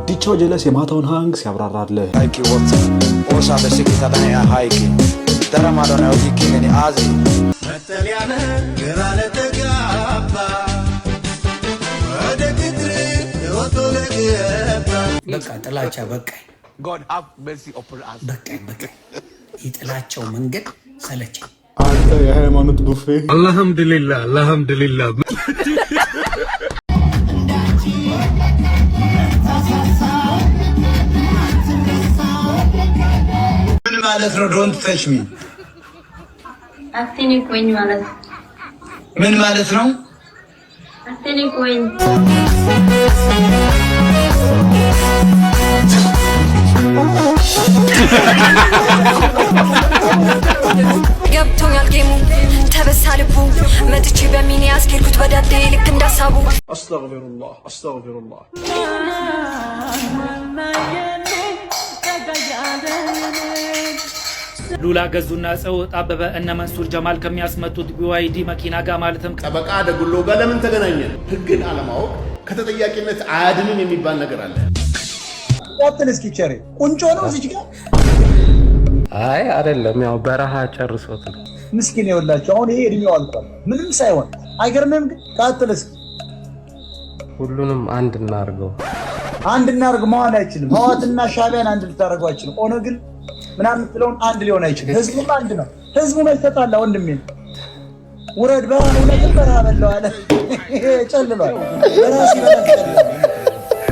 ዲቻው ጀለስ የማታውን ሃንግ ሲያብራራልህ ሃይኪ ወጣ ኦሳ በስኪታ ታያ ሃይኪ ተራማዶና ወዲኪኒ አዚ መተሊያነ ገራለ ተጋባ ወደ ግድር ወቶለገባ በቃ ጥላቻ በቃ God have mercy upon us በቃ ይጥላቸው መንገድ ሰለቸኝ አንተ የሃይማኖት ቡፌ አልহামዱሊላህ ምን ማለት ነው ዶንት ተች ሚ አትኒ ኮይኝ ማለት ምን ማለት ነው አትኒ ኮይኝ ገብቶኛል ጌሙ ተበሳልቡ መጥቼ በሚኒ አስኬልኩት በዳዴ ልክ እንዳሳቡ አስተግፊሩላህ ሉላ ገዙና ጸው ጣበበ እነ መንሱር ጀማል ከሚያስመጡት ቢዋይዲ መኪና ጋር ማለትም ጠበቃ ደጉሎ ጋር ለምን ተገናኘን? ህግን አለማወቅ ከተጠያቂነት አያድንም የሚባል ነገር አለ። ወጥን እስኪ ቸሬ ቁንጮ ነው እዚህ ጋር አይ አይደለም ያው በረሃ ጨርሶት ነው ምስኪን ይወላችሁ አሁን ይሄ እድሜው አልቋል ምንም ሳይሆን አይገርምም ግን ካተለ እስኪ ሁሉንም አንድ እናርገው መሆን አይችልም ህዋትና ሻቢያን አንድ ልታረጋው አይችልም ኦነግን ምናምን ስለሆነ አንድ ሊሆን አይችልም ህዝቡ አንድ ነው ህዝቡ መልተጣላ ወንድሜ ወረድ በረሃው ላይ በረሃ በለው አለ ጨልሏል በራሲ በረሃ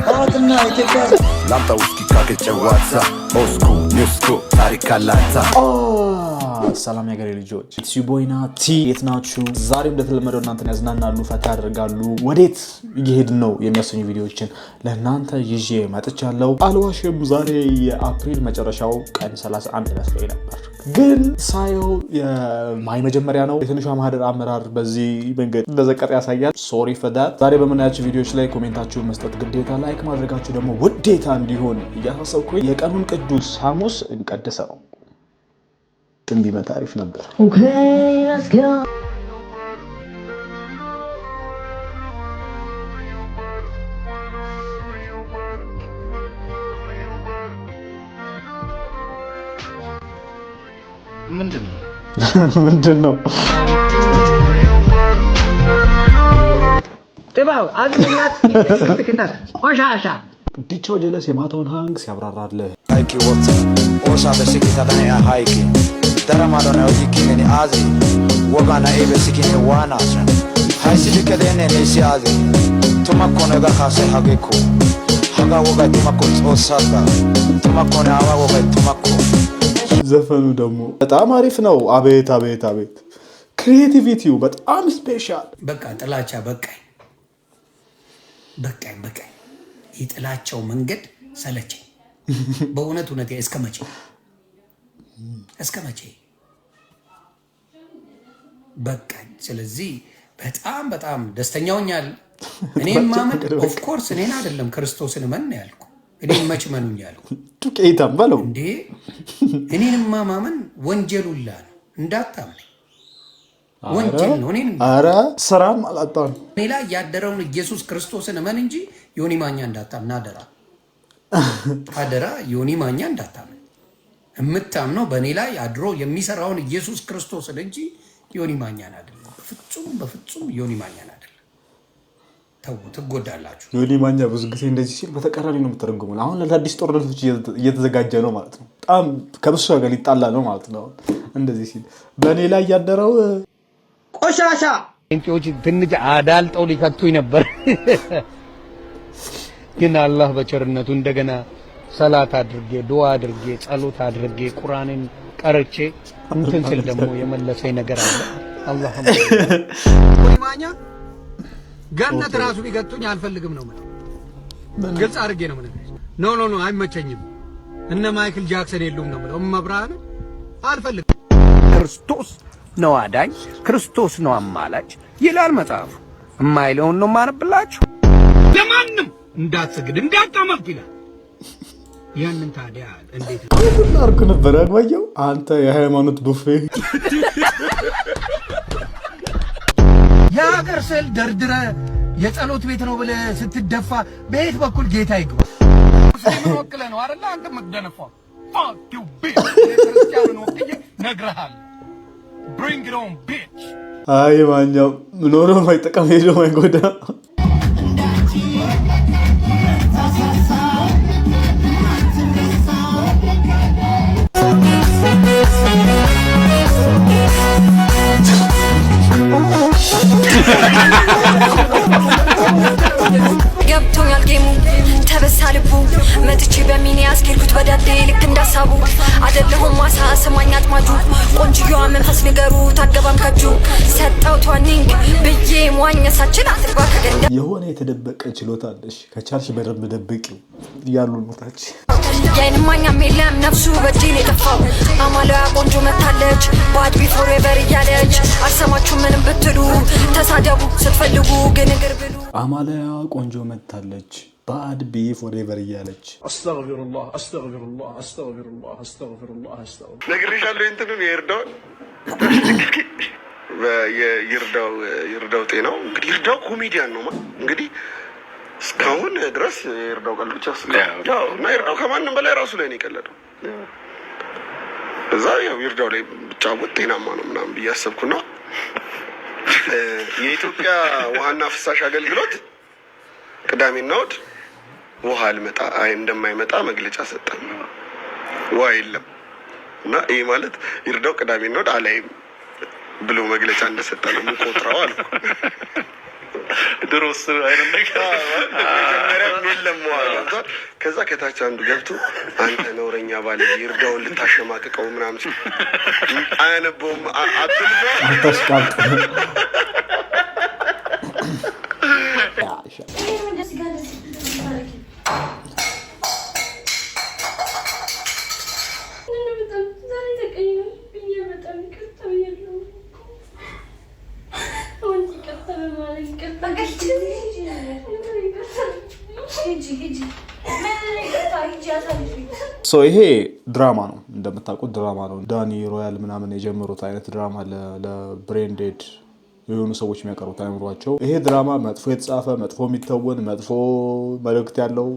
ህዋትና ኢትዮጵያ ላምጣ ውስኪ ካከጨዋታ ኦስኩ ኒውስኩ ታሪክ አላታ ሰላም ያገሬ ልጆች ኢትስ ዩ ቦይና ቲ የት ናችሁ? ዛሬም እንደተለመደው እናንተን ያዝናናሉ ፈታ ያደርጋሉ ወዴት እየሄድን ነው የሚያሰኙ ቪዲዮዎችን ለእናንተ ይዤ መጥቻለሁ። አልዋሽም ዛሬ የአፕሪል መጨረሻው ቀን 31 መስሎኝ ነበር ግን ሳየው የማይ መጀመሪያ ነው። የትንሿ ማህደር አመራር በዚህ መንገድ እንደዘቀጠ ያሳያል። ሶሪ ፎር ዳት። ዛሬ በምናያቸው ቪዲዮዎች ላይ ኮሜንታችሁን መስጠት ግዴታ፣ ላይክ ማድረጋችሁ ደግሞ ውዴታ እንዲሆን እያሳሰብኩኝ የቀኑን ቅዱስ ሐሙስ እንቀድሰው ቢመጣ አሪፍ ነበር። ምንድነው ጥባው አዝናት ትክክናት ቆሻሻ ዲቻው ጀለስ የማታውን ሃንግ ሲያብራራልህ ሃይኪ ወጣ ኦሳ በስኪታ ታያ ሃይኪ ተራማዶና ወዲኪኒ አዚ ወጋና ኤበስኪኒ ዋናስ ሃይሲ ሊከደነ ነሲያዚ ቱማኮነ ጋር ካሰ ሀገኩ ሀጋ ወጋ ቱማኮ ጾሳጋ ቱማኮነ አዋ ወጋ ቱማኮ ዘፈኑ ደግሞ በጣም አሪፍ ነው። አቤት አቤት አቤት ክሪኤቲቪቲው በጣም ስፔሻል። በቃ ጥላቻ በቃ ይጥላቸው መንገድ ሰለቸኝ በእውነት እስከ መቼ በቃ ስለዚህ በጣም ደስተኛውኛል። እኔም ማመን ኦፍ ኮርስ እኔን አይደለም ክርስቶስን ማን ያልኩ እኔን መች መኑኝ ያልኩ ዱቄታም ባለው እንዴ እኔንም ማመን ወንጀሉላ ነው እንዳታምኝ ወንጀል ነው። እኔን አረ ሰራም አላጣን እኔ ላይ ያደረውን ኢየሱስ ክርስቶስን ማን እንጂ ዮኒ ማኛ እንዳታምና አደራ ዮኒ ማኛ እንዳታምና እምታምነው በእኔ ላይ አድሮ የሚሰራውን ኢየሱስ ክርስቶስን እንጂ ዮኒ ማኛን አይደለም። በፍጹም ዮኒ ማኛን አይደለም። ተው ትጎዳላችሁ። ዮኒ ማኛ ብዙ ጊዜ እንደዚህ ሲል በተቀራኒ ነው የምትረጉመው። አሁን ለአዲስ ጦርነቶች እየተዘጋጀ ነው ማለት ነው። በጣም ከብዙ ጋር ሊጣላ ነው ማለት ነው። እንደዚህ ሲል በእኔ ላይ ያደረው ቆሻሻ እንቲዎች ትንሽ አዳልጠው ሊከቱኝ ነበር ግን አላህ በቸርነቱ እንደገና ሰላት አድርጌ ዱዓ አድርጌ ጸሎት አድርጌ ቁርአንን ቀርቼ እንትን ስል ደግሞ የመለሰኝ ነገር አለ። አላህ ማኛ ገነት ራሱ ቢገቱኝ አልፈልግም ነው ማለት ግልጽ አድርጌ ነው ማለት ኖ አይመቸኝም። እነ ማይክል ጃክሰን የሉም ነው ማለት መብራን አልፈልግም። ክርስቶስ ነው አዳኝ ክርስቶስ ነው አማላጭ ይላል መጽሐፉ። የማይለውን ነው ማነብላችሁ። ለማንም እንዳትሰግድ እንዳታመልክ ይላል። ያንን ታዲያ እንዴት ሁሉ አርኩ ነበር ያግባየው አንተ የሃይማኖት ቡፌ የሀገር ስል ደርድረ የጸሎት ቤት ነው ብለህ ስትደፋ በየት በኩል ጌታ ይግባ? ሙስሊምን ወክለህ ነው አይደል አንተ የምትደነፋው? fuck you bitch ክርስቲያንን ወክዬ ነግረሃል። bring it on bitch። አይ ማኛው ኖሮ ማይጠቀም ሄዶ ማይጎዳ ገብቶኛል ጌሙ ተበሳልቡ መጥቼ በሚኒ አስኬልኩት በዳዴ ልክ እንዳሳቡ አይደለሁም ማሳ ሰማኝ አጥማጁ ቆንጅየዋ መንፈስ ንገሩ ታገባም ከጁ ሰጣው ቷኒንግ ብዬ ሟኘሳችን አትግባ ከገንዳ የሆነ የተደበቀ ችሎታ አለሽ ከቻልሽ በደንብ ደብቂው ያሉ ሞታች የአይንማኛም የለም ነፍሱ በእጄን የጠፋው አማላዋ ቆንጆ መታለች ባድቢ ፎሬቨር እያለች አልሰማችሁ ምንም ብትሉ ተሳደቡ ስትፈልጉ ግን እግር ብሉ አማላዋ ቆንጆ መታለች ባድቢ ፎሬቨር እያለች አስተግፊሩላህ አስተግፊሩላህ አስተግፊሩላህ አስተግፊሩላህ አስተግፊሩላህ ነግሬሻለሁ። እንትኑን ይርዳው ጤናው እንግዲህ ይርዳው ኮሜዲያን ነው እንግዲህ እስካሁን ድረስ ይርዳው ቀልድ ብቻ ያው እና ይርዳው ከማንም በላይ ራሱ ላይ ነው የቀለደው። እዛ ያው ይርዳው ላይ ብቻውት ጤናማ ነው ምናምን ብዬ አሰብኩና የኢትዮጵያ ውሃና ፍሳሽ አገልግሎት ቅዳሜና እሑድ ውሃ እንደማይመጣ መግለጫ ሰጠን። ውሃ የለም እና ይሄ ማለት ይርዳው ቅዳሜና እሑድ አላይም ብሎ መግለጫ እንደሰጠ ነው የምቆጥረው አልኩ። ድሮስ አይደለም የለም ዋላ ከዛ ከታች አንዱ ገብቶ አንተ ነውረኛ ባለ ይርዳውን ልታሸማቅቀው ምናምን አያነበውም አታስቃምጥ ይሄ ድራማ ነው እንደምታውቁት ድራማ ነው። ዳኒ ሮያል ምናምን የጀመሩት አይነት ድራማ ለብሬንዴድ የሆኑ ሰዎች የሚያቀርቡት አይምሯቸው። ይሄ ድራማ መጥፎ የተጻፈ መጥፎ የሚተወን መጥፎ መልእክት ያለው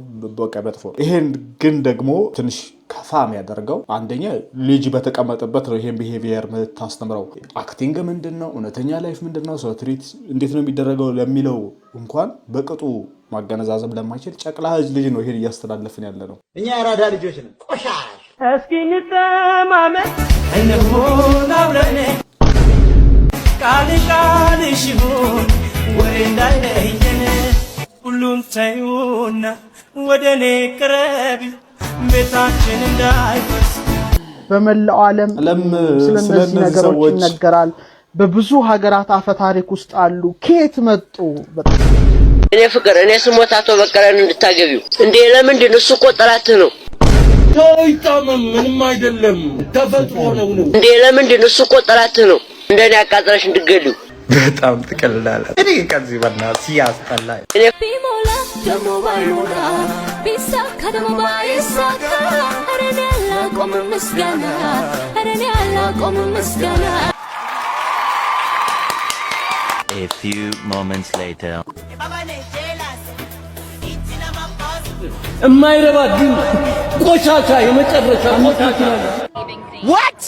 በቃ መጥፎ። ይሄን ግን ደግሞ ትንሽ ከፋ የሚያደርገው አንደኛ ልጅ በተቀመጠበት ነው ይሄን ቢሄቪየር የምታስተምረው። አክቲንግ ምንድን ነው፣ እውነተኛ ላይፍ ምንድን ነው፣ ሰው ትሪት እንዴት ነው የሚደረገው ለሚለው እንኳን በቅጡ ማገነዛዘብ ለማይችል ጨቅላ ልጅ ነው ይሄን እያስተላለፍን ያለ ነው። እኛ የራዳ ልጆች ነን። ቆሻሽ እስኪ እንተማመን እንሁን አብረን ቃልሽ ይሁን ወሬ እንዳይለየን ሁሉን ተይውና ወደ እኔ ቅረቢ ቤታችን እንዳይፈርስ። በመላው ዓለም ስለነዚህ ነገሮች ይነገራል። በብዙ ሀገራት አፈ ታሪክ ውስጥ አሉ። ከየት መጡ? እኔ ፍቅር እኔ ስሞት አቶ በቀለን እንድታገቢው እንዴ? ለምንድን? እሱ እኮ ጠላትህ ነው። ተይታመም ምንም አይደለም ተፈጥሮ ነው እንዴ? ለምንድን? እሱ እኮ ጠላትህ ነው። እንደኔ አቃጥረሽ እንድትገሊው በጣም ትቀልላለህ። እኔ ከዚህ በእናትህ ሲያስጠላኝ ቢሞላ ደሞ ባይሞላ ቢሳካ ደሞ ባይሳካ እኔ አላቆም ምስጋና እኔ አላቆም ምስጋና። A few moments later የማይረባ ግን ቆሻሻ የመጨረሻ ሞታች ነው። What?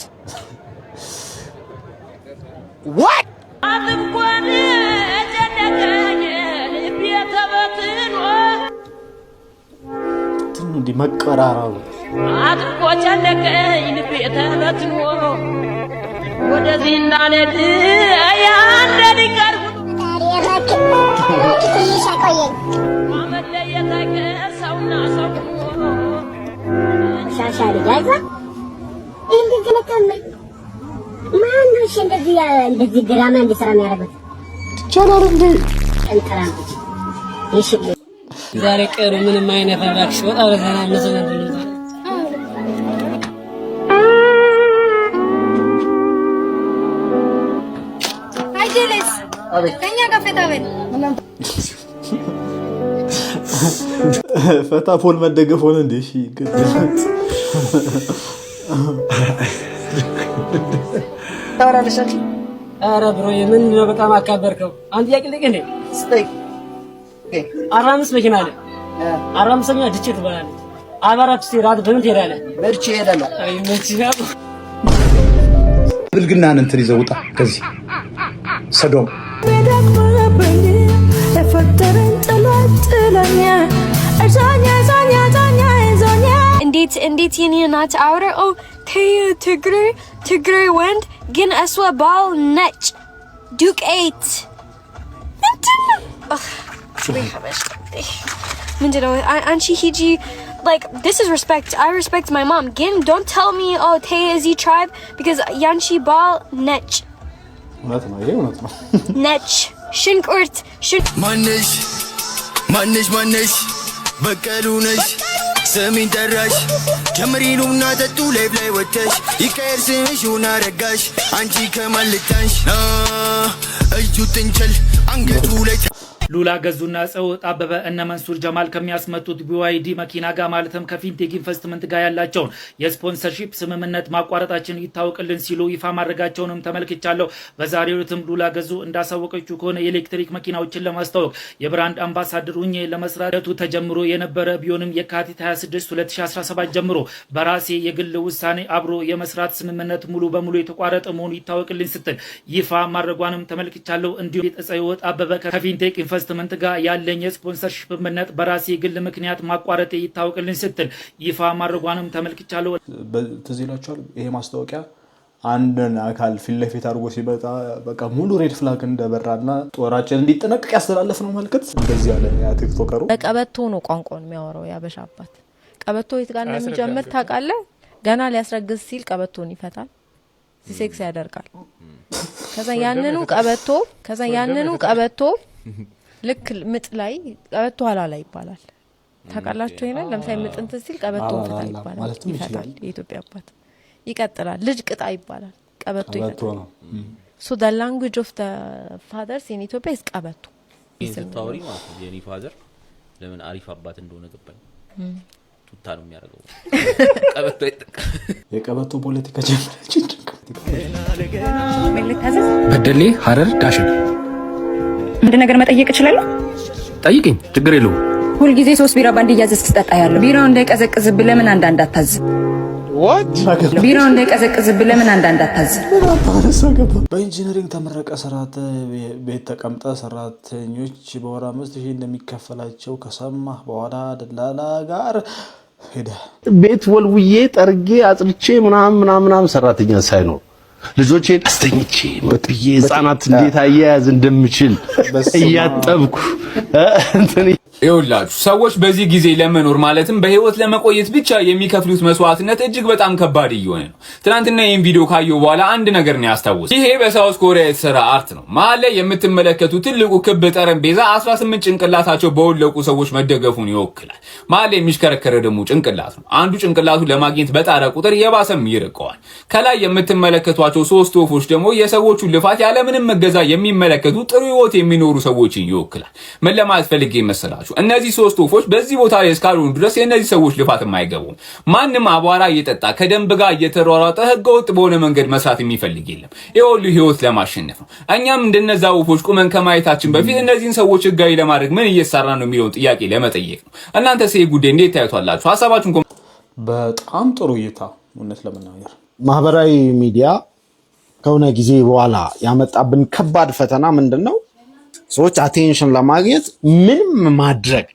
What? አጥብቆን ጨነቀኝ ልቤ ተበትኖ ትኑ እንዲህ መቀራራሩ አጥብቆ ጨነቀኝ ልቤ ተበትኖ ወደዚህ እንዳልሄድ ያንደድ ይቀርቡ መለየት አይቀር ሰውና ሰው ሻሻሪ ያዛ እንደዚህ ማንሽ እንደዚህ ድራማ እንዲሰራ የሚያደርጉት ይቻላል እንዴ? ዛሬ ቀሩ ምንም አይነት አባክሽ ወጣ ወጣና መሰለኝ አይጀለስ ከኛ ጋር ፈታ በል ፈታ ፖል መደገፍ ሆነ እንዴ? እሺ ግድለት ታወራለሽ። ኧረ ብሮ ምን ነው በጣም አካበርከው። አንድ ጥያቄ ልጠይቅህ እንዴ? ስጠይቅ 45 መኪና አለ አራምሰኛ ድቼ ትበላለች። አባራት ሲራት በምን ትሄዳለህ? መርቼ እሄዳለሁ። አይ መችያው ብልግናን እንትን ይዘው ውጣ ከዚህ ሰዶም እንዴት የኔ ናት አውረ ኦ ትግሬ ወንድ ግን እሷ ባል ነጭ ዱቄት ምንድነው አንቺ ሂጂ like this is respect. I respect my mom. Again, don't tell me oh Tay is he tribe because Yanchi ball nech. እውነት ነው ይሄ እውነት ነው ነች ሽንኩርት ማንሽ በቀሉ ነሽ ሰሚን ጠራሽ ጀምሪኑና ተጡ ላይ ወተሽ ይቀር ስምሽ ሆና ረጋሽ አንቺ ከማልታንሽ እዩ ጥንቸል አንገቱ ላይ ሉላ ገዙና ጸውት አበበ እነ መንሱር ጀማል ከሚያስመጡት BYD መኪና ጋር ማለትም ከፊንቴክ ኢንቨስትመንት ጋር ያላቸውን የስፖንሰርሺፕ ስምምነት ማቋረጣችን ይታወቅልን ሲሉ ይፋ ማድረጋቸውንም ተመልክቻለሁ። በዛሬው ዕለትም ሉላ ገዙ እንዳሳወቀችው ከሆነ የኤሌክትሪክ መኪናዎችን ለማስተዋወቅ የብራንድ አምባሳደር ሆኜ ለመስራቱ ተጀምሮ የነበረ ቢሆንም የካቲት 26 2017 ጀምሮ በራሴ የግል ውሳኔ አብሮ የመስራት ስምምነት ሙሉ በሙሉ የተቋረጠ መሆኑ ይታወቅልን ስትል ይፋ ማድረጓንም ተመልክቻለሁ። እንዲሁም ጸውት አበበ ከፊንቴክ ኢንቨስትመንት ጋር ያለኝ የስፖንሰርሺፕ ስምምነት በራሴ ግል ምክንያት ማቋረጥ ይታወቅልን ስትል ይፋ ማድረጓንም ተመልክቻለሁ። ትዝ ይላችኋል ይሄ ማስታወቂያ አንድን አካል ፊት ለፊት አድርጎ ሲመጣ በቃ ሙሉ ሬድ ፍላግ እንደበራና ጦራችን እንዲጠነቀቅ ያስተላለፍ ነው መልክት እንደዚህ ያለ ያ ቲክቶከሩ በቀበቶ ነው ቋንቋውን የሚያወራው ያበሻ አባት። ቀበቶ የት ጋር እንደሚጀምር ታውቃለህ? ገና ሊያስረግዝ ሲል ቀበቶን ይፈታል፣ ሴክስ ያደርጋል። ከዛ ያንኑ ቀበቶ ልክ ምጥ ላይ ቀበቶ ኋላ ላይ ይባላል። ታውቃላችሁ ይሄን? ለምሳሌ ምጥ እንትን ሲል ቀበቶ ፍታ ይባላል፣ ይፈታል። የኢትዮጵያ አባት ይቀጥላል። ልጅ ቅጣ ይባላል፣ ቀበቶ ይፈታል። so the language of the fathers in Ethiopia is ቀበቶ። ይስታውሪ ማለት ነው። የኔ ፋዘር ለምን አሪፍ አባት እንደሆነ ገባኝ። ቱታ ነው የሚያደርገው። ቀበቶ የቀበቶ ፖለቲካ ጀመረች። በደሌ ሐረር ዳሽን አንድ ነገር መጠየቅ እችላለሁ? ጠይቅኝ፣ ችግር የለውም። ሁል ጊዜ 3 ቢራ ባንድ እያዘዝክ ትጠጣ ያለው ቢራው እንዳይቀዘቅዝብህ ለምን አንዳንድ አታዝ? ቢራው እንዳይቀዘቅዝብህ ለምን አንዳንድ አታዝ? በኢንጂነሪንግ ተመረቀ ቤት ተቀምጠ ሰራተኞች በወር 5000 እንደሚከፈላቸው ከሰማህ በኋላ ደላላ ጋር ሄደ ቤት ወልውዬ ጠርጌ አጽድቼ ምናምን ሰራተኛ ሳይኖር ልጆቼን አስተኝቼ መጥዬ ህፃናት እንዴት አያያዝ እንደምችል እያጠብኩ ይኸውላችሁ ሰዎች በዚህ ጊዜ ለመኖር ማለትም በህይወት ለመቆየት ብቻ የሚከፍሉት መስዋዕትነት እጅግ በጣም ከባድ እየሆነ ነው። ትናንትና ይሄን ቪዲዮ ካየሁ በኋላ አንድ ነገር ነው ያስታወስኩት። ይሄ በሳውዝ ኮሪያ የተሰራ አርት ነው። መሀል ላይ የምትመለከቱት ትልቁ ክብ ጠረጴዛ 18 ጭንቅላታቸው በወለቁ ሰዎች መደገፉን ይወክላል። መሀል ላይ የሚሽከረከረ ደግሞ ጭንቅላት ነው። አንዱ ጭንቅላቱን ለማግኘት በጣረ ቁጥር የባሰም ይርቀዋል። ከላይ የምትመለከቷቸው 3 ወፎች ደግሞ የሰዎቹን ልፋት ያለምንም መገዛ የሚመለከቱ ጥሩ ህይወት የሚኖሩ ሰዎችን ይወክላል። ምን ለማለት ፈልጌ መሰላችሁ? እነዚህ 3 ወፎች በዚህ ቦታ ላይ እስካሉን ድረስ የነዚህ ሰዎች ልፋት የማይገቡም። ማንም አቧራ እየጠጣ ከደንብ ጋር እየተሯሯጠ ህገወጥ በሆነ መንገድ መስራት የሚፈልግ የለም። ይኸውልህ ህይወት ለማሸነፍ ነው። እኛም እንደነዛ ወፎች ቁመን ከማየታችን በፊት እነዚህን ሰዎች ህጋዊ ለማድረግ ምን እየሰራ ነው የሚለውን ጥያቄ ለመጠየቅ ነው። እናንተ ይሄ ጉዳይ እንዴት ታዩታላችሁ? ሐሳባችሁን በጣም ጥሩ እይታ። እውነት ለመናገር ማህበራዊ ሚዲያ ከሆነ ጊዜ በኋላ ያመጣብን ከባድ ፈተና ምንድነው? ሰዎች አቴንሽን ለማግኘት ምንም ማድረግ፣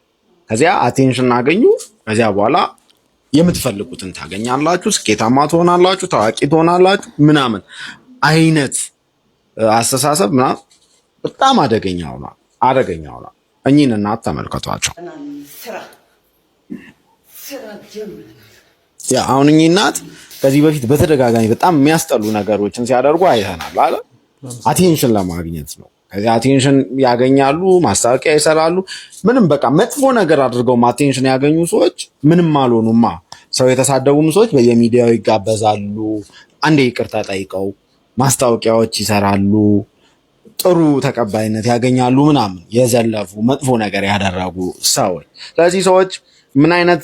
ከዚያ አቴንሽን አገኙ፣ ከዚያ በኋላ የምትፈልጉትን ታገኛላችሁ፣ ስኬታማ ትሆናላችሁ፣ ታዋቂ ትሆናላችሁ ምናምን አይነት አስተሳሰብ ምናምን በጣም አደገኛው ነው። እኚህን እናት ተመልከቷቸው። ያ አሁን እኚህ እናት ከዚህ በፊት በተደጋጋሚ በጣም የሚያስጠሉ ነገሮችን ሲያደርጉ አይተናል አለ። አቴንሽን ለማግኘት ነው። ከዚህ አቴንሽን ያገኛሉ፣ ማስታወቂያ ይሰራሉ። ምንም በቃ መጥፎ ነገር አድርገው አቴንሽን ያገኙ ሰዎች ምንም አልሆኑማ። ሰው የተሳደቡም ሰዎች በየሚዲያው ይጋበዛሉ፣ አንዴ ይቅርታ ጠይቀው ማስታወቂያዎች ይሰራሉ፣ ጥሩ ተቀባይነት ያገኛሉ ምናምን። የዘለፉ መጥፎ ነገር ያደረጉ ሰዎች። ስለዚህ ሰዎች ምን አይነት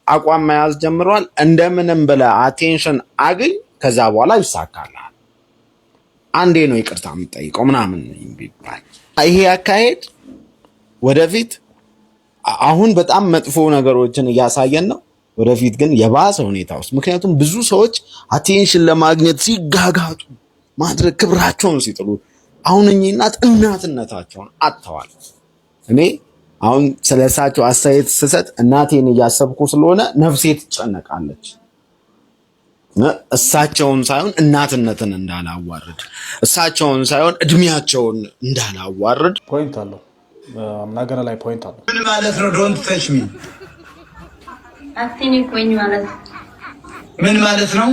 አቋም መያዝ ጀምረዋል? እንደምንም ብለህ አቴንሽን አግኝ፣ ከዛ በኋላ ይሳካልሃል። አንዴ ነው ይቅርታ የምጠይቀው ምናምን ይባል። ይሄ አካሄድ ወደፊት አሁን በጣም መጥፎ ነገሮችን እያሳየን ነው። ወደፊት ግን የባሰ ሁኔታ ውስጥ ምክንያቱም ብዙ ሰዎች አቴንሽን ለማግኘት ሲጋጋጡ ማድረግ ክብራቸውን ሲጥሉ አሁን እኚህ እናትነታቸውን አጥተዋል። እኔ አሁን ስለሳቸው አስተያየት ስሰጥ እናቴን እያሰብኩ ስለሆነ ነፍሴ ትጨነቃለች። እሳቸውን ሳይሆን እናትነትን እንዳላዋርድ፣ እሳቸውን ሳይሆን እድሜያቸውን እንዳላዋርድ ፖይንት አለው። ነገር ላይ ፖይንት አለው። ምን ማለት ነው? ዶንት ተች ሚ አትንኩኝ ማለት ምን ማለት ነው?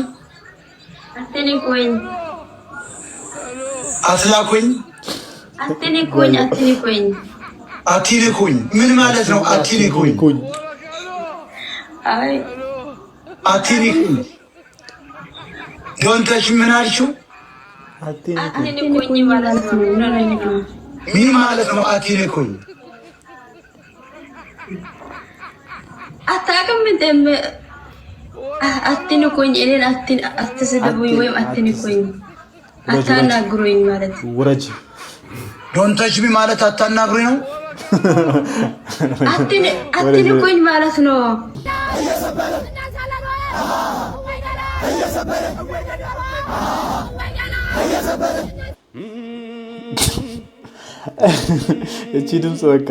አትንኩኝ አትላኩኝ አትንኩኝ አትንኩኝ አትንኩኝ ምን ማለት ነው? አትንኩኝ አይ አትንኩኝ ዶንት ተች ምን አልሽው? አትንኩኝ ማለት ነው። ምን ማለት ነው? አትንኩኝ አታውቅም እንደም አትንኩኝ እኔን አትስደቡኝ ወይም አትንኩኝ አታናግሩኝ ማለት ውረጅ። ዶንት ተች ሚ ማለት አታናግሩኝ ነው። አትንኩኝ ማለት ነው። እቺ ድምፅ በቃ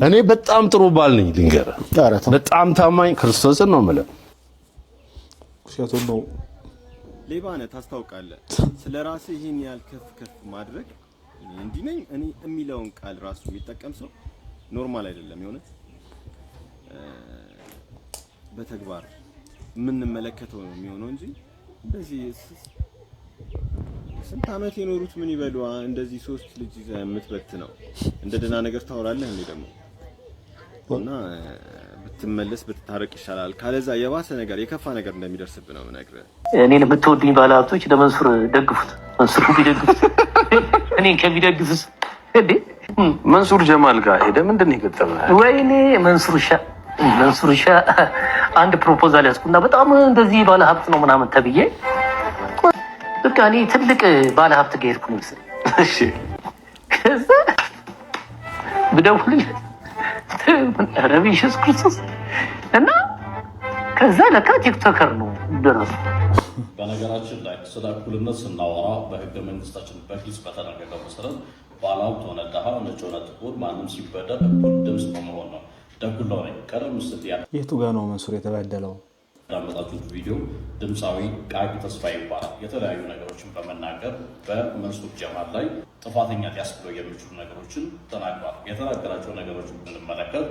እኔ በጣም ጥሩ ባል ነኝ ልንገርህ። በጣም ታማኝ ክርስቶስን ነው የምልህ። ውሸቱን ነው። ሌባ ነህ ታስታውቃለህ። ስለ ራስህ ይሄን ያህል ከፍ ማድረግ እንዲህ ነኝ እኔ የሚለውን ቃል ራሱ የሚጠቀም ሰው ኖርማል አይደለም። የሆነት በተግባር የምንመለከተው ነው የሚሆነው እንጂ እንደዚህ ስንት ዓመት የኖሩት ምን ይበሉ እንደዚህ 3 ልጅ ይዘህ የምትበት ነው እንደ ደህና ነገር ታወራለህ እንዴ? ደግሞ እና ብትመለስ ብትታረቅ ይሻላል። ካለዛ የባሰ ነገር የከፋ ነገር እንደሚደርስብህ ነው የምነግርህ። እኔን የምትወዱኝ ባለሀብቶች ለመንሱር ደግፉት። መንሱር ቢደግፉት እኔን ከሚደግፍስ እንዴ መንሱር ጀማል ጋር ሄደ ምንድን ነው የገጠመህ? ወይኔ መንሱር ሻ አንድ ፕሮፖዛል ያስኩና በጣም እንደዚህ ባለሀብት ነው ምናምን ተብዬ በቃ እኔ ትልቅ ባለሀብት ጋር ሄድኩ ነው መሰለኝ። እሺ ከዛ ብደውልልህ ረቢ ኢየሱስ ክርስቶስ እና ከዛ ለካ ቲክቶከር ነው ደረሱ። በነገራችን ላይ ስለ እኩልነት ስናወራ በህገ መንግስታችን በግልጽ በተደነገገው መሰረት ባለሀብት ሆነ ድሃ፣ ነጭ ሆነ ጥቁር ማንም ሲበደል እኩል ድምፅ በመሆን ነው። ደጉላው ነኝ ቀደም ሲል የቱ ጋር ነው መንሱር የተበደለው? ያመጣችሁት ቪዲዮ ድምፃዊ ቃቂ ተስፋዬ ይባላል። የተለያዩ ነገሮችን በመናገር በመንሱር ጀማል ላይ ጥፋተኛ ሊያስብለው የሚችሉ ነገሮችን ተናግሯል። የተናገራቸው ነገሮችን ብንመለከት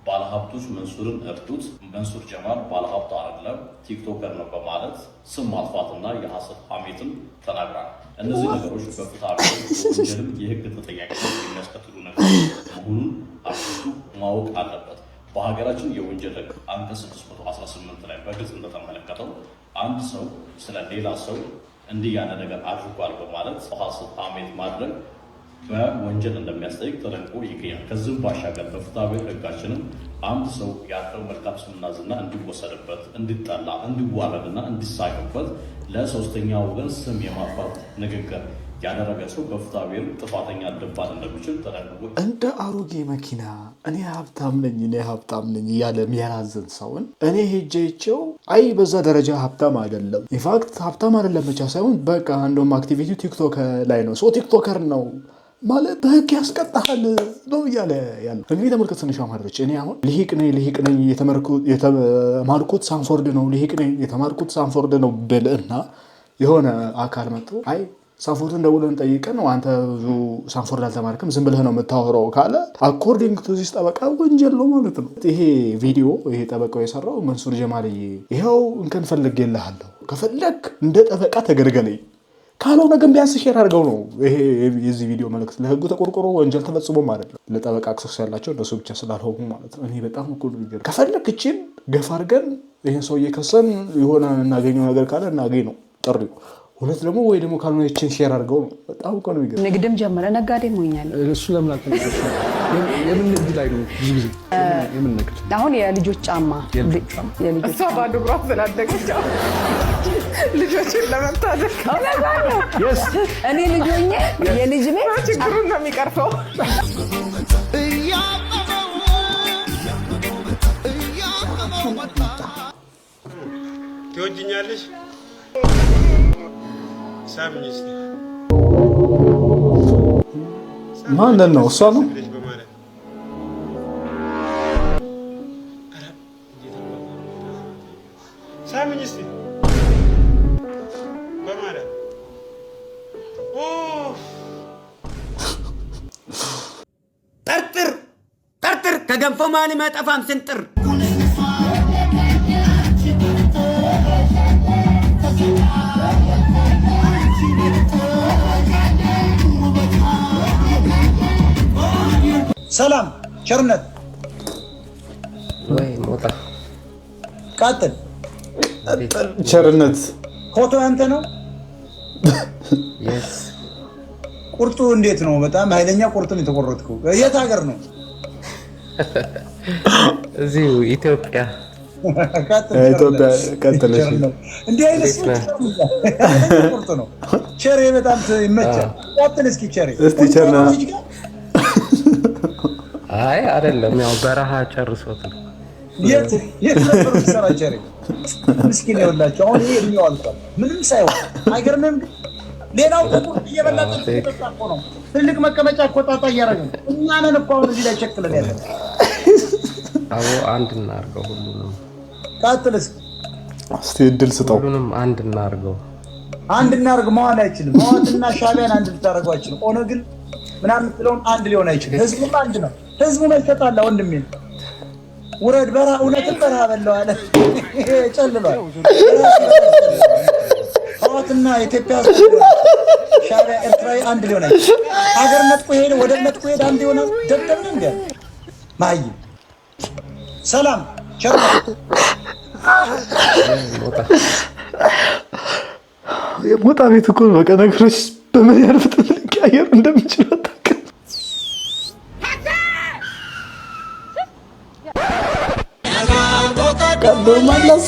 ባለሀብቶች መንሱርን እርዱት፣ መንሱር ጀማል ባለሀብት አይደለም ቲክቶከር ነው በማለት ስም ማጥፋትና የሐሰት ሐሜትን ተናግሯል። እነዚህ ነገሮች በፍትሐ ወንጀልም የህግ ተጠያቂነት የሚያስከትሉ ነገሮች መሆኑን አርቲስቱ ማወቅ አለበት። በሀገራችን የወንጀል ህግ አንቀጽ 618 ላይ በግልጽ እንደተመለከተው አንድ ሰው ስለ ሌላ ሰው እንዲህ ያለ ነገር አድርጓል በማለት ሐሰት ሐሜት ማድረግ በወንጀል እንደሚያስጠይቅ ተደንቆ ይገኛል። ከዚህም ባሻገር በፍትሐብሔር ህጋችንም አንድ ሰው ያለው መልካም ስምና ዝና እንዲወሰድበት፣ እንዲጠላ፣ እንዲዋረድና እንዲሳቅበት ለሶስተኛ ወገን ስም የማጥፋት ንግግር ያደረገ ሰው በፍትሐብሔር ጥፋተኛ ሊባል እንደሚችል ተደንቆ እንደ አሮጌ መኪና እኔ ሀብታም ነኝ እያለ የሚያላዝን ሰውን እኔ ሄጄቸው አይ በዛ ደረጃ ሀብታም አይደለም፣ ኢንፋክት ሀብታም አይደለም ብቻ ሳይሆን በቃ እንደውም አክቲቪቲው ቲክቶክ ላይ ነው፣ ሶ ቲክቶከር ነው ማለት በህግ ያስቀጣል ነው እያለ ያለ። እንግዲህ ተመልከት ትንሿ ማድረች እኔ አሁን ልሂቅ ነኝ የተማርኩት ሳንፎርድ ነው ልሂቅ ነኝ የተማርኩት ሳንፎርድ ነው ብል እና የሆነ አካል መጥቶ አይ ሳንፎርድን ደውለን ጠይቀን ነው አንተ ብዙ ሳንፎርድ አልተማርክም ዝም ብለህ ነው የምታወራው ካለ አኮርዲንግ ቱ ዚስ ጠበቃ ወንጀል ነው ማለት ነው። ይሄ ቪዲዮ ይሄ ጠበቃው የሰራው መንሱር ጀማልዬ ይኸው እንከን ፈልጌልሃለሁ ከፈለግ እንደ ጠበቃ ተገለገለኝ ካልሆነ ግን ቢያንስ ሼር አድርገው ነው ይሄ የዚህ ቪዲዮ መልእክት። ለህጉ ተቆርቆሮ ወንጀል ተፈጽሞ ማለት ነው። ለጠበቃ አክሰስ ያላቸው እነሱ ብቻ ስላልሆኑ ማለት ነው። እኔ በጣም እኮ ነው ከፈለግ እቺን ገፋ አድርገን ይሄን ሰውዬ ከሰን የሆነ እናገኘው ነገር ካለ እናገኝ ነው ጥሪው። ሁለት ደግሞ ወይ ደግሞ ካልሆነ እቺን ሼር አድርገው ነው። በጣም እኮ ነው የሚገርም። ንግድም ጀመረ ነጋዴም ሆኛል። እሱ ለምን አልተነገረሽ? የምን ንግድ ላይ ነው ብዙ ጊዜ የምን ንግድ? አሁን የልጆች ጫማ የልጆች እሷ ባዶ እግሯ ስላደገች ልጆችን ለመታደግ እኔ ልጅ ሆኜ የልጅ ቤት ችግሩን ነው የሚቀርፈው። ትወጂኛለሽ? ሳምኝ እስኪ። ማንን ነው? እሷ ነው? ሳምኝ እስኪ በማለት ጠርጥር ጠርጥር ከገንፎ ማንም አይጠፋም ስንጥር ሰላም ቸርነት ወይ ሞታ ቀጥል ቸርነት ፎቶ አንተ ነው? yes ቁርጡ እንዴት ነው? በጣም ኃይለኛ ቁርጥ ነው የተቆረጥከው። የት ሀገር ነው? እዚሁ ኢትዮጵያ። ኢትዮጵያ ቀጥለሽ እንዴ አይነት ቁርጥ ነው። ቸሬ በጣም ይመቻል። ቀጥል እስኪ ቸሬ። እስቲ ቸርና አይ አይደለም፣ ያው በረሃ ጨርሶት ነው። የት ነበር ሰራ ቸሬ? ምስኪን ይወላችሁ አሁን ይሄ እድሜው አልቋል። ምንም ሳይሆን አይገርምም? ሌላው ቁርጥ እየበላጠ ተጣጣቆ ነው። ትልቅ መቀመጫ ቆጣጣ እያደረገ ነው። እኛ ነን እኮ አሁን እዚህ ላይ ቸክለን ያለን። አዎ አንድ እናርገው ሁሉንም። ቀጥል እስቲ እድል ስጠው። ሁሉንም አንድ እናርገው። አንድ እናርግ መዋል አይችልም። መዋትና ሻቢያን አንድ ልታደርገው አይችልም። ኦነግን ምናምን የምትለውን አንድ ሊሆን አይችልም። ህዝቡም አንድ ነው። ህዝቡ መተጣላ ወንድሜ ውረድ በራ እውነትን በረሃ በለው አለ። ጨልሏል። ህወሓትና ኢትዮጵያ ሻቢያ ኤርትራዊ አንድ ሊሆን አይችልም። ሀገር ነጥቆ ሄደ ወደ ነጥቆ ሄደ አንድ ይሆናል። ደብደብ ነው እንዴ ማይ ሰላም ቸርማ የሞጣ ቤት እኮ በቃ ነገሮች በምን ያህል ፍጥነት ሊቀያየሩ እንደሚችሉ አታውቅም። ቀዶ ማላስ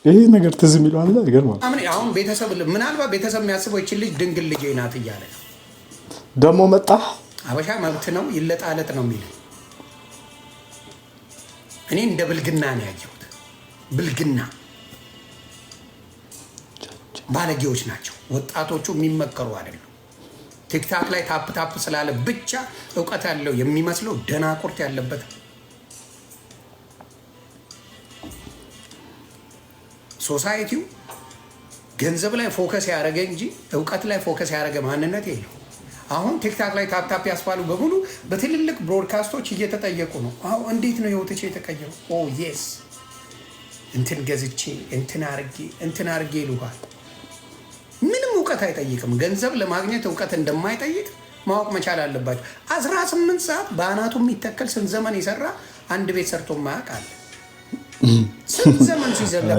ይሄ ነገር ትዝ የሚለው አለ ይገርማል። አሁን ቤተሰብ ምናልባት ቤተሰብ የሚያስበው ይችን ልጅ ድንግል ልጄ ናት እያለ ነው። ደግሞ መጣ አበሻ መብት ነው ይለጣለጥ ነው የሚለው። እኔ እንደ ብልግና ነው ያየሁት። ብልግና ባለጌዎች ናቸው ወጣቶቹ፣ የሚመከሩ አይደሉም። ቲክታክ ላይ ታፕ ታፕ ስላለ ብቻ እውቀት ያለው የሚመስለው ደናቁርት ያለበት ሶሳይቲው ገንዘብ ላይ ፎከስ ያደረገ እንጂ እውቀት ላይ ፎከስ ያደረገ ማንነት የለው። አሁን ቲክታክ ላይ ታፕ ታፕ ያስባሉ በሙሉ በትልልቅ ብሮድካስቶች እየተጠየቁ ነው። አሁን እንዴት ነው ህይወትሽ የተቀየረው? ኦ የስ እንትን ገዝቼ እንትን አርጌ ይሉሃል። ምንም እውቀት አይጠይቅም። ገንዘብ ለማግኘት እውቀት እንደማይጠይቅ ማወቅ መቻል አለባቸው። 18 ሰዓት በአናቱ የሚተከል ስንት ዘመን የሰራ አንድ ቤት ሰርቶ ማያውቅ አለ? ስንት ዘመን ሲዘለ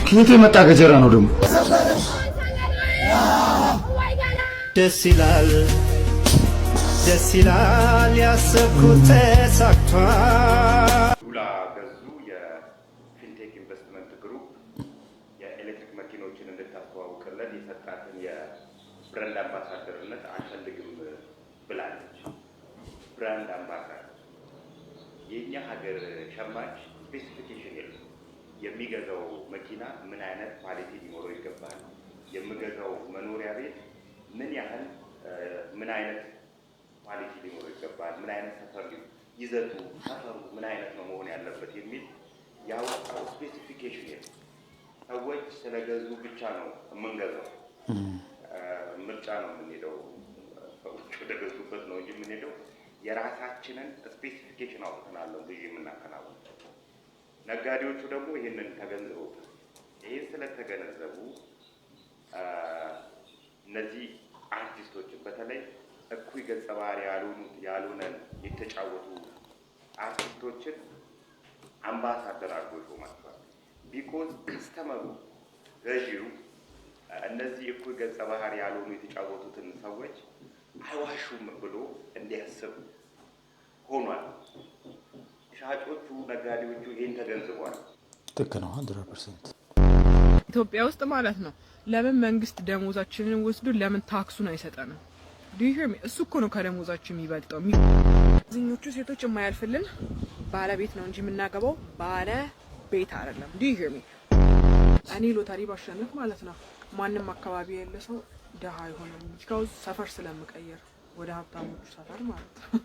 ከየት የመጣ ገጀራ ነው ደግሞ? ደስ ይላል ደስ ይላል ያሰብኩት ተሳክቷል። ዱላ ገዙ የፊንቴክ ኢንቨስትመንት ግሩፕ የኤሌክትሪክ መኪኖችን እንድታስተዋውቅለት የሰጣትን የብራንድ አምባሳደርነት አንፈልግም ብላለች። ብራንድ አምባሳደር የእኛ ሀገር ሸማች ስፔሲፊኬሽን የለም። የሚገዛው መኪና ምን አይነት ኳሊቲ ሊኖረው ይገባል፣ የምገዛው መኖሪያ ቤት ምን ያህል ምን አይነት ኳሊቲ ሊኖረው ይገባል፣ ምን አይነት ሰፈር ይዘቱ ሰፈሩ ምን አይነት ነው መሆን ያለበት የሚል ያወጣው ስፔሲፊኬሽን የለም። ሰዎች ስለገዙ ብቻ ነው የምንገዛው። ምርጫ ነው የምንሄደው፣ ሰዎች ወደገዙበት ነው እንጂ የምንሄደው የራሳችንን ስፔሲፊኬሽን አውጥተናል ብዙ የምናከናውነው። ነጋዴዎቹ ደግሞ ይህንን ተገንዝበው ይህን ስለተገነዘቡ እነዚህ አርቲስቶችን በተለይ እኩይ ገጸ ባህሪ ያልሆነን የተጫወቱ አርቲስቶችን አምባሳደር አድርጎ ይሾማቸዋል። ቢኮዝ ከስተመሩ ገዢው እነዚህ እኩይ ገጸ ባህሪ ያልሆኑ የተጫወቱትን ሰዎች አይዋሹም ብሎ እንዲያስብ ሆኗል። ሻጮቹ፣ ነጋዴዎቹ ይህን ተገንዝበዋል። ልክ ነው 100%። ኢትዮጵያ ውስጥ ማለት ነው ለምን መንግስት ደሞዛችንን ወስዶ ለምን ታክሱን አይሰጠንም? ዲዩርሚ እሱ እኮ ነው ከደሞዛችን የሚበልጠው። እዚህኞቹ ሴቶች የማያልፍልን ባለቤት ነው እንጂ የምናገባው ባለ ቤት አይደለም። ዲዩርሚ እኔ ሎተሪ ባሸንፍ ማለት ነው ማንም አካባቢ ያለ ሰው ደሃ አይሆንም። ቢካውዝ ሰፈር ስለምቀየር ወደ ሀብታሞቹ ሰፈር ማለት ነው።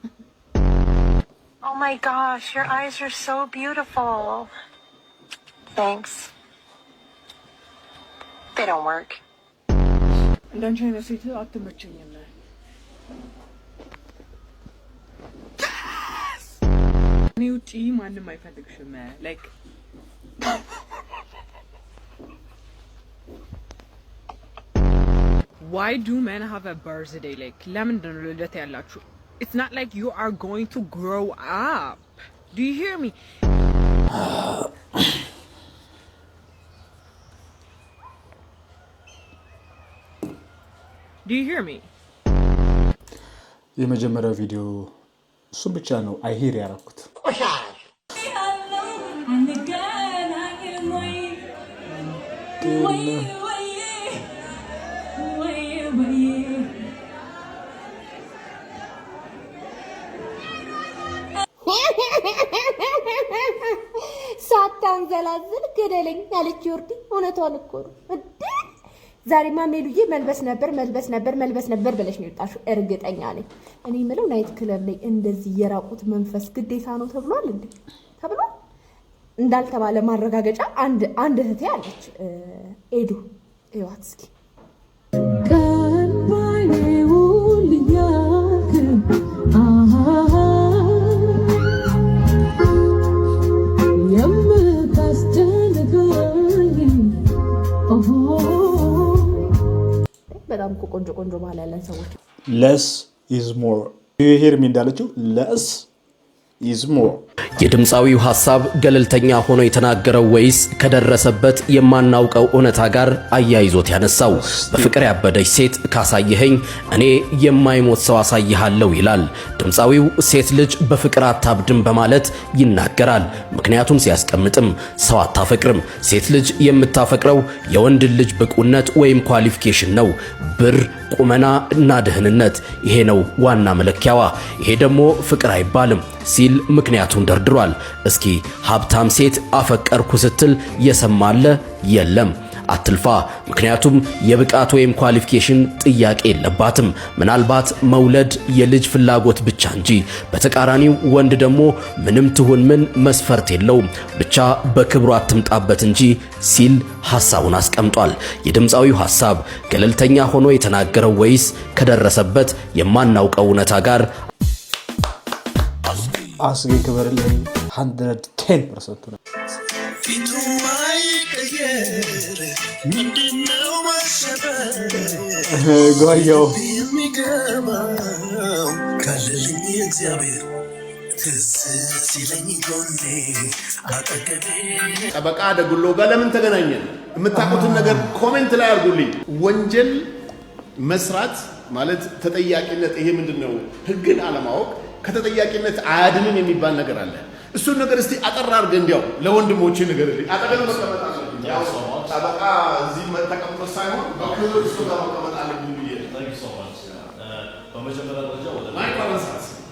Oh my gosh, your eyes are so beautiful. Thanks. They don't work. እንዳንቺ አይነት ሴት አትመቸኝም። እኔ ውጪ ማንም አይፈልግሽም። ላይክ why do men have a birthday? Like ለምንድን ነው ልደት ያላችሁ? It's not like you are going to grow up. Do you hear me? Do you hear me? የመጀመሪያው ቪዲዮ እሱም ብቻ ነው አይ ሂር ያደረኩት። ሳታንዘላዝል ገደለኝ አለች ዮርዲ። እውነቷን እኮ ነው። ዛሬማ ሜሉዬ መልበስ ነበር ብለሽ ነው የወጣሽው። እርግጠኛ ነኝ። እኔ የምለው ናይት ክለብ ላይ እንደዚህ የራቁት መንፈስ ግዴታ ነው ተብሏል እንዴ? ተብሏል እንዳልተባለ ማረጋገጫ አንድ እህቴ አለች ኤዱ እዋት እስኪ በጣም ቆንጆ ባህል ያለን ሰዎች less is more ይሄር ምን እንዳለችው less is more የድምፃዊው ሐሳብ ገለልተኛ ሆኖ የተናገረው ወይስ ከደረሰበት የማናውቀው እውነታ ጋር አያይዞት ያነሳው? በፍቅር ያበደች ሴት ካሳየኸኝ እኔ የማይሞት ሰው አሳይሃለሁ ይላል። ድምፃዊው ሴት ልጅ በፍቅር አታብድም በማለት ይናገራል። ምክንያቱም ሲያስቀምጥም ሰው አታፈቅርም። ሴት ልጅ የምታፈቅረው የወንድ ልጅ ብቁነት ወይም ኳሊፊኬሽን ነው። ብር፣ ቁመና እና ደህንነት፣ ይሄ ነው ዋና መለኪያዋ። ይሄ ደግሞ ፍቅር አይባልም ሲል ምክንያቱን ደርድሯል። እስኪ ሀብታም ሴት አፈቀርኩ ስትል የሰማለ የለም? አትልፋ። ምክንያቱም የብቃት ወይም ኳሊፊኬሽን ጥያቄ የለባትም። ምናልባት መውለድ የልጅ ፍላጎት ብቻ እንጂ። በተቃራኒው ወንድ ደግሞ ምንም ትሁን ምን መስፈርት የለውም፣ ብቻ በክብሩ አትምጣበት እንጂ ሲል ሐሳቡን አስቀምጧል። የድምፃዊው ሐሳብ ገለልተኛ ሆኖ የተናገረው ወይስ ከደረሰበት የማናውቀው እውነታ ጋር? አስጌ ክብር ላይ 110% ነው። ጎየው ጠበቃ ደጉሎ ጋር ለምን ተገናኘን? የምታውቁትን ነገር ኮሜንት ላይ አድርጉልኝ። ወንጀል መስራት ማለት ተጠያቂነት፣ ይሄ ምንድነው? ህግን አለማወቅ ከተጠያቂነት አያድንም የሚባል ነገር አለ። እሱን ነገር እስቲ አጠራ አድርገህ እንዲያው ለወንድሞቼ ነገር አጠገብ መቀመጥ አለብኝ። ያው ጠበቃ እዚህ ተቀምጦ ሳይሆን በክብር እሱ ጋር መቀመጥ አለብኝ ብዬ በመጀመሪያ ደረጃ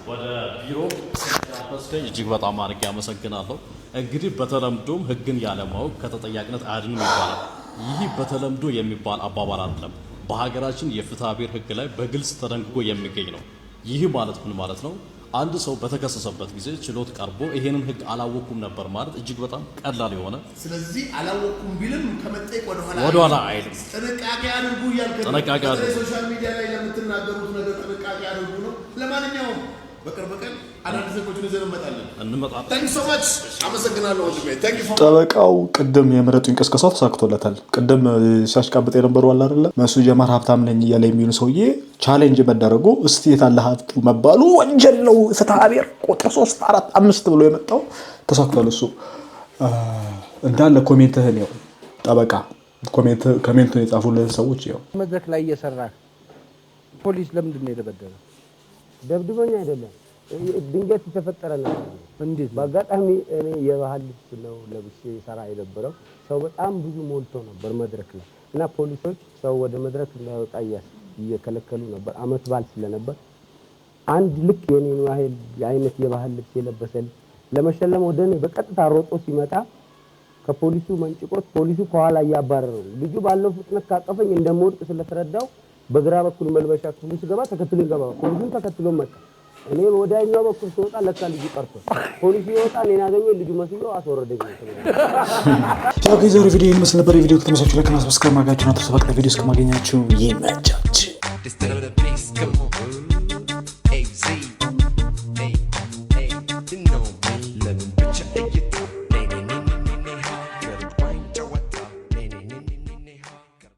ወደ ቢሮ ስለተያዘኝ እጅግ በጣም አድርጌ አመሰግናለሁ። እንግዲህ በተለምዶም ህግን ያለማወቅ ከተጠያቂነት አያድንም ይባላል። ይህ በተለምዶ የሚባል አባባል አይደለም። በሀገራችን የፍትሐ ብሔር ህግ ላይ በግልጽ ተደንግጎ የሚገኝ ነው። ይህ ማለት ምን ማለት ነው? አንድ ሰው በተከሰሰበት ጊዜ ችሎት ቀርቦ ይሄንን ህግ አላወኩም ነበር ማለት እጅግ በጣም ቀላል የሆነ ስለዚህ አላወኩም ቢልም ከመጠየቅ ወደ ኋላ አይልም። ጥንቃቄ አድርጉ እያልከኝ ጥንቃቄ አድርጉ። ሶሻል ሚዲያ ላይ ለምትናገሩት ነገር ጥንቃቄ አድርጉ ነው። ለማንኛውም በቅርብ ቀን አዳዲስ ነገሮችን ይዘን እንመጣለን። ታንክ ዩ ሶ ማች አመሰግናለሁ ወንድሜ። ታንክ ዩ ጠበቃው ቅድም የምረጡኝ ቅስቀሳው ተሳክቶለታል። ቅድም ሲያሽቃብጥ የነበረው አለ አይደለ? መሱ ጀማር ሀብታም ነኝ እያለ የሚሉ ሰውዬ ቻሌንጅ መደረጉ እስቲ የታለ ሀብቱ መባሉ ወንጀል ነው። ፍትሐ ብሔር ቁጥር 3 4 5 ብሎ የመጣው ተሳክቷል። እሱ እንዳለ ኮሜንትህን ያው ጠበቃ ኮሜንቱን የጻፉልን ሰዎች ያው መድረክ ላይ እየሰራ ፖሊስ ለምንድን ነው የደበደበው? ደብድቦኝ አይደለም፣ ድንገት የተፈጠረ ነገር ነው። እንዴት? በአጋጣሚ እኔ የባህል ልብስ ነው ለብሼ ሰራ የነበረው። ሰው በጣም ብዙ ሞልቶ ነበር መድረክ ላይ እና ፖሊሶች ሰው ወደ መድረክ እንዳይወጣ እየከለከሉ ነበር። አመት በዓል ስለነበር አንድ ልክ የኔን አይነት የባህል ልብስ የለበሰ ለመሸለም ወደ እኔ በቀጥታ ሮጦ ሲመጣ ከፖሊሱ መንጭቆት ፖሊሱ ከኋላ እያባረረው ልጁ ባለው ፍጥነት ካቀፈኝ እንደምወድቅ ስለተረዳው በግራ በኩል መልበሻ ክፍሉ ሲገባ ተከትሎ ገባ። ፖሊሱን ተከትሎ መጣ። እኔ ወዳኛው በኩል ስወጣ ለካ ልጁ ቀርቶ ፖሊሱ ይወጣ እኔን አገኘ። ልጁ መስሎ አስወረደኝ። ያው ከዛሬው ቪዲዮ ይመስል ነበር። የቪዲዮ ከተመቻችሁ ላይክ እና ሰብስክራይብ ማድረጋችሁን አትርሱ። በቀጣይ ቪዲዮ እስከማገኛችሁ ይመቻችሁ።